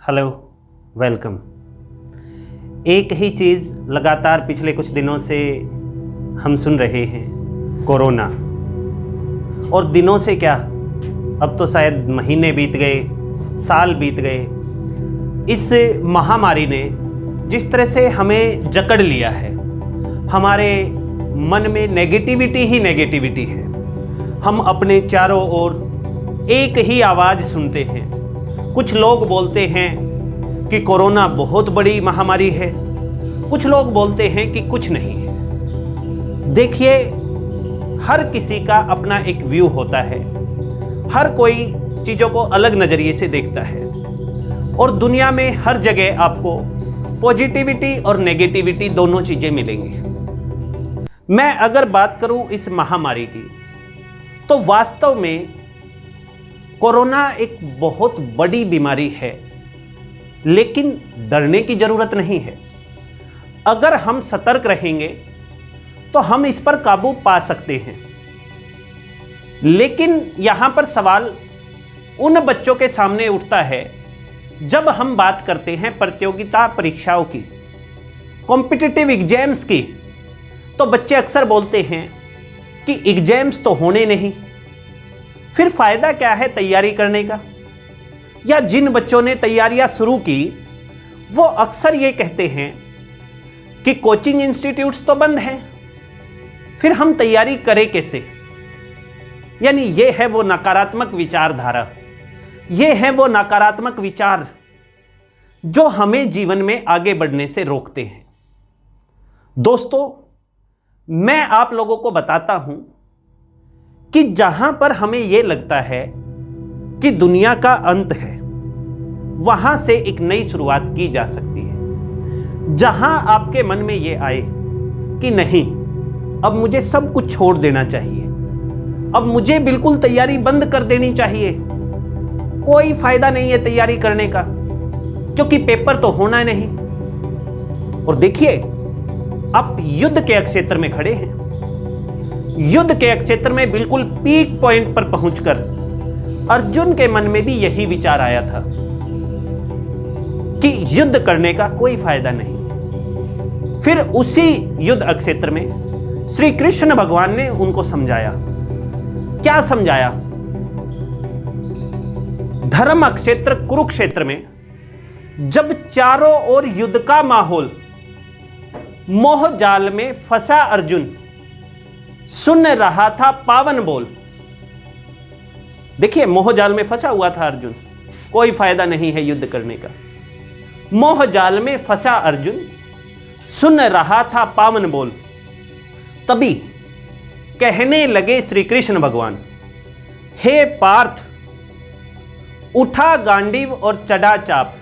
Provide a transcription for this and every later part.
Hello, welcome. एक ही चीज़ लगातार पिछले कुछ दिनों से हम सुन रहे हैं, कोरोना। और दिनों से क्या, अब तो शायद महीने बीत गए, साल बीत गए। इस महामारी ने जिस तरह से हमें जकड़ लिया है, हमारे मन में नेगेटिविटी ही नेगेटिविटी है। हम अपने चारों ओर एक ही आवाज़ सुनते हैं। कुछ लोग बोलते हैं कि कोरोना बहुत बड़ी महामारी है, कुछ लोग बोलते हैं कि कुछ नहीं है। देखिए, हर किसी का अपना एक व्यू होता है, हर कोई चीज़ों को अलग नज़रिए से देखता है। और दुनिया में हर जगह आपको पॉजिटिविटी और नेगेटिविटी दोनों चीज़ें मिलेंगी। मैं अगर बात करूं इस महामारी की, तो वास्तव में कोरोना एक बहुत बड़ी बीमारी है, लेकिन डरने की ज़रूरत नहीं है। अगर हम सतर्क रहेंगे तो हम इस पर काबू पा सकते हैं। लेकिन यहाँ पर सवाल उन बच्चों के सामने उठता है जब हम बात करते हैं प्रतियोगिता परीक्षाओं की, कॉम्पिटिटिव एग्जाम्स की। तो बच्चे अक्सर बोलते हैं कि एग्जाम्स तो होने नहीं, फिर फ़ायदा क्या है तैयारी करने का। या जिन बच्चों ने तैयारियां शुरू की, वो अक्सर ये कहते हैं कि कोचिंग इंस्टीट्यूट्स तो बंद हैं, फिर हम तैयारी करें कैसे। यानी ये है वो नकारात्मक विचारधारा, ये है वो नकारात्मक विचार जो हमें जीवन में आगे बढ़ने से रोकते हैं। दोस्तों, मैं आप लोगों को बताता हूं कि जहां पर हमें यह लगता है कि दुनिया का अंत है, वहां से एक नई शुरुआत की जा सकती है। जहां आपके मन में यह आए कि नहीं, अब मुझे सब कुछ छोड़ देना चाहिए, अब मुझे बिल्कुल तैयारी बंद कर देनी चाहिए, कोई फायदा नहीं है तैयारी करने का, क्योंकि पेपर तो होना नहीं। और देखिए, आप युद्ध के क्षेत्र में खड़े हैं। युद्ध के क्षेत्र में बिल्कुल पीक पॉइंट पर पहुंचकर अर्जुन के मन में भी यही विचार आया था कि युद्ध करने का कोई फायदा नहीं। फिर उसी युद्ध क्षेत्र में श्री कृष्ण भगवान ने उनको समझाया। क्या समझाया? धर्म क्षेत्र कुरुक्षेत्र में जब चारों ओर युद्ध का माहौल, मोह जाल में फंसा अर्जुन सुन रहा था पावन बोल। देखिए, मोह जाल में फंसा हुआ था अर्जुन, कोई फायदा नहीं है युद्ध करने का। मोह जाल में फंसा अर्जुन सुन रहा था पावन बोल। तभी कहने लगे श्री कृष्ण भगवान, हे पार्थ, उठा गांडीव और चढ़ा चाप,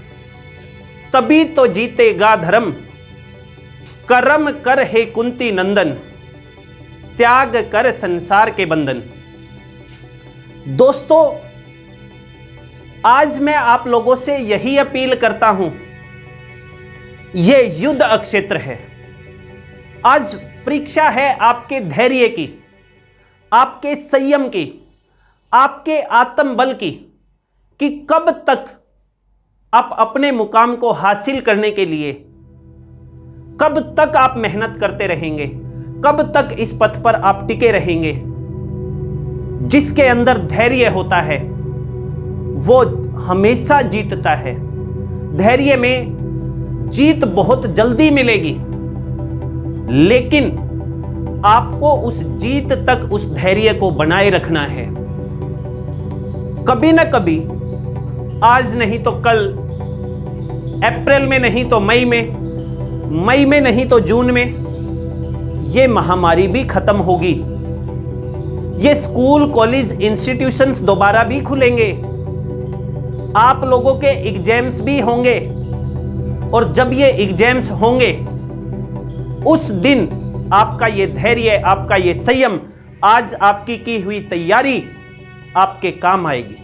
तभी तो जीतेगा धर्म, कर्म कर हे कुंती नंदन, त्याग कर संसार के बंधन। दोस्तों, आज मैं आप लोगों से यही अपील करता हूं। यह युद्ध क्षेत्र है। आज परीक्षा है आपके धैर्य की, आपके संयम की, आपके आत्मबल की, कि कब तक आप अपने मुकाम को हासिल करने के लिए, कब तक आप मेहनत करते रहेंगे, कब तक इस पथ पर आप टिके रहेंगे। जिसके अंदर धैर्य होता है वो हमेशा जीतता है। धैर्य में जीत बहुत जल्दी मिलेगी, लेकिन आपको उस जीत तक उस धैर्य को बनाए रखना है। कभी ना कभी, आज नहीं तो कल, अप्रैल में नहीं तो मई में नहीं तो जून में, ये महामारी भी खत्म होगी। ये स्कूल, कॉलेज, इंस्टीट्यूशंस दोबारा भी खुलेंगे। आप लोगों के एग्जाम्स भी होंगे, और जब ये एग्जाम्स होंगे, उस दिन आपका ये धैर्य, आपका ये संयम, आज आपकी की हुई तैयारी आपके काम आएगी।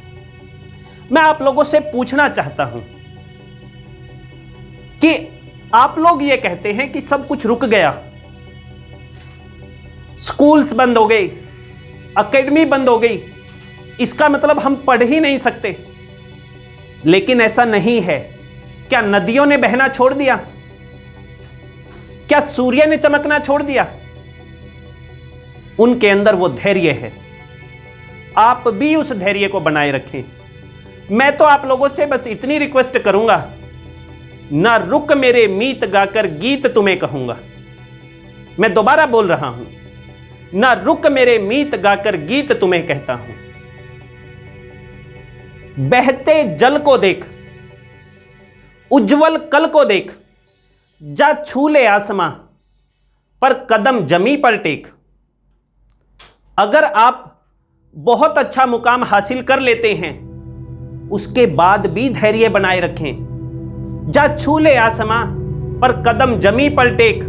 मैं आप लोगों से पूछना चाहता हूं कि आप लोग ये कहते हैं कि सब कुछ रुक गया, स्कूल्स बंद हो गए, एकेडमी बंद हो गई, इसका मतलब हम पढ़ ही नहीं सकते। लेकिन ऐसा नहीं है। क्या नदियों ने बहना छोड़ दिया? क्या सूर्य ने चमकना छोड़ दिया? उनके अंदर वो धैर्य है। आप भी उस धैर्य को बनाए रखें। मैं तो आप लोगों से बस इतनी रिक्वेस्ट करूंगा, ना रुक मेरे मीत गाकर गीत तुम्हें कहूंगा। मैं दोबारा बोल रहा हूं, ना रुक मेरे मीत गाकर गीत तुम्हें कहता हूं। बहते जल को देख, उज्जवल कल को देख, जा छू ले आसमां पर कदम जमी पर टेक। अगर आप बहुत अच्छा मुकाम हासिल कर लेते हैं, उसके बाद भी धैर्य बनाए रखें। जा छू ले आसमां पर कदम जमी पर टेक।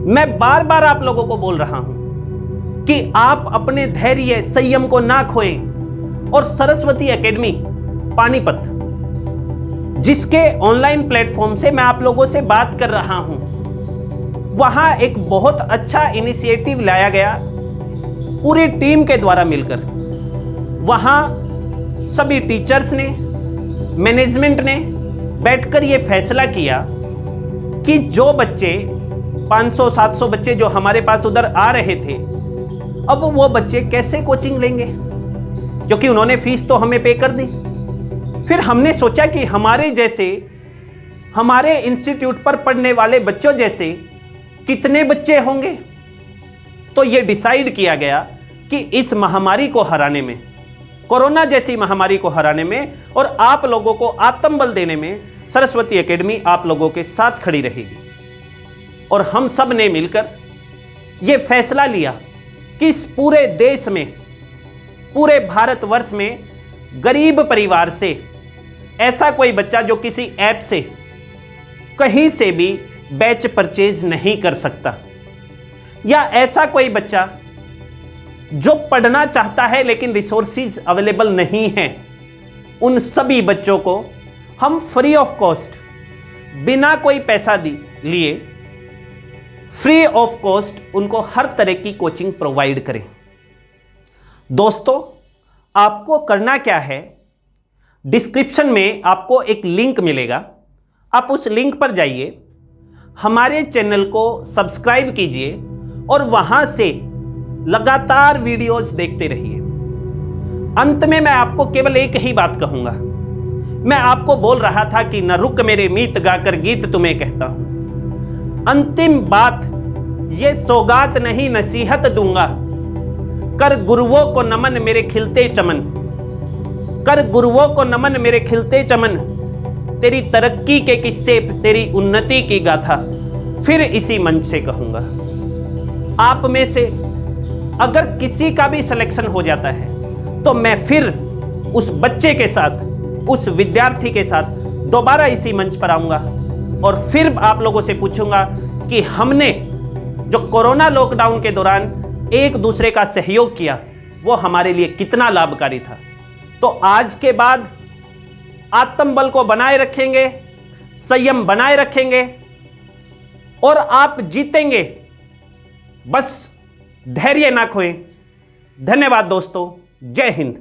मैं बार बार आप लोगों को बोल रहा हूं कि आप अपने धैर्य संयम को ना खोएं। और सरस्वती एकेडमी पानीपत, जिसके ऑनलाइन प्लेटफॉर्म से मैं आप लोगों से बात कर रहा हूं, वहां एक बहुत अच्छा इनिशिएटिव लाया गया पूरी टीम के द्वारा मिलकर। वहां सभी टीचर्स ने, मैनेजमेंट ने बैठकर यह फैसला किया कि जो बच्चे 500-700 बच्चे जो हमारे पास उधर आ रहे थे, अब वो बच्चे कैसे कोचिंग लेंगे, क्योंकि उन्होंने फीस तो हमें पे कर दी। फिर हमने सोचा कि हमारे जैसे, हमारे इंस्टीट्यूट पर पढ़ने वाले बच्चों जैसे कितने बच्चे होंगे। तो ये डिसाइड किया गया कि इस महामारी को हराने में, कोरोना जैसी महामारी को हराने में और आप लोगों को आत्मबल देने में सरस्वती एकेडमी आप लोगों के साथ खड़ी रहेगी। और हम सब ने मिलकर यह फैसला लिया कि इस पूरे देश में, पूरे भारतवर्ष में गरीब परिवार से ऐसा कोई बच्चा जो किसी ऐप से कहीं से भी बैच परचेज नहीं कर सकता, या ऐसा कोई बच्चा जो पढ़ना चाहता है लेकिन रिसोर्सेज अवेलेबल नहीं हैं, उन सभी बच्चों को हम फ्री ऑफ कॉस्ट, बिना कोई पैसा लिए फ्री ऑफ कॉस्ट उनको हर तरह की कोचिंग प्रोवाइड करें। दोस्तों, आपको करना क्या है, डिस्क्रिप्शन में आपको एक लिंक मिलेगा, आप उस लिंक पर जाइए, हमारे चैनल को सब्सक्राइब कीजिए और वहां से लगातार वीडियोज देखते रहिए। अंत में मैं आपको केवल एक ही बात कहूंगा। मैं आपको बोल रहा था कि न रुक मेरे मीत गाकर गीत तुम्हें कहता हूं। अंतिम बात, ये सौगात नहीं नसीहत दूंगा, कर गुरुओं को नमन मेरे खिलते चमन, कर गुरुओं को नमन मेरे खिलते चमन, तेरी तरक्की के किस्से, तेरी उन्नति की गाथा फिर इसी मंच से कहूंगा। आप में से अगर किसी का भी सिलेक्शन हो जाता है तो मैं फिर उस बच्चे के साथ, उस विद्यार्थी के साथ दोबारा इसी मंच पर आऊंगा और फिर आप लोगों से पूछूंगा कि हमने जो कोरोना लॉकडाउन के दौरान एक दूसरे का सहयोग किया वो हमारे लिए कितना लाभकारी था। तो आज के बाद आत्मबल को बनाए रखेंगे, संयम बनाए रखेंगे और आप जीतेंगे। बस धैर्य ना खोएं। धन्यवाद दोस्तों, जय हिंद।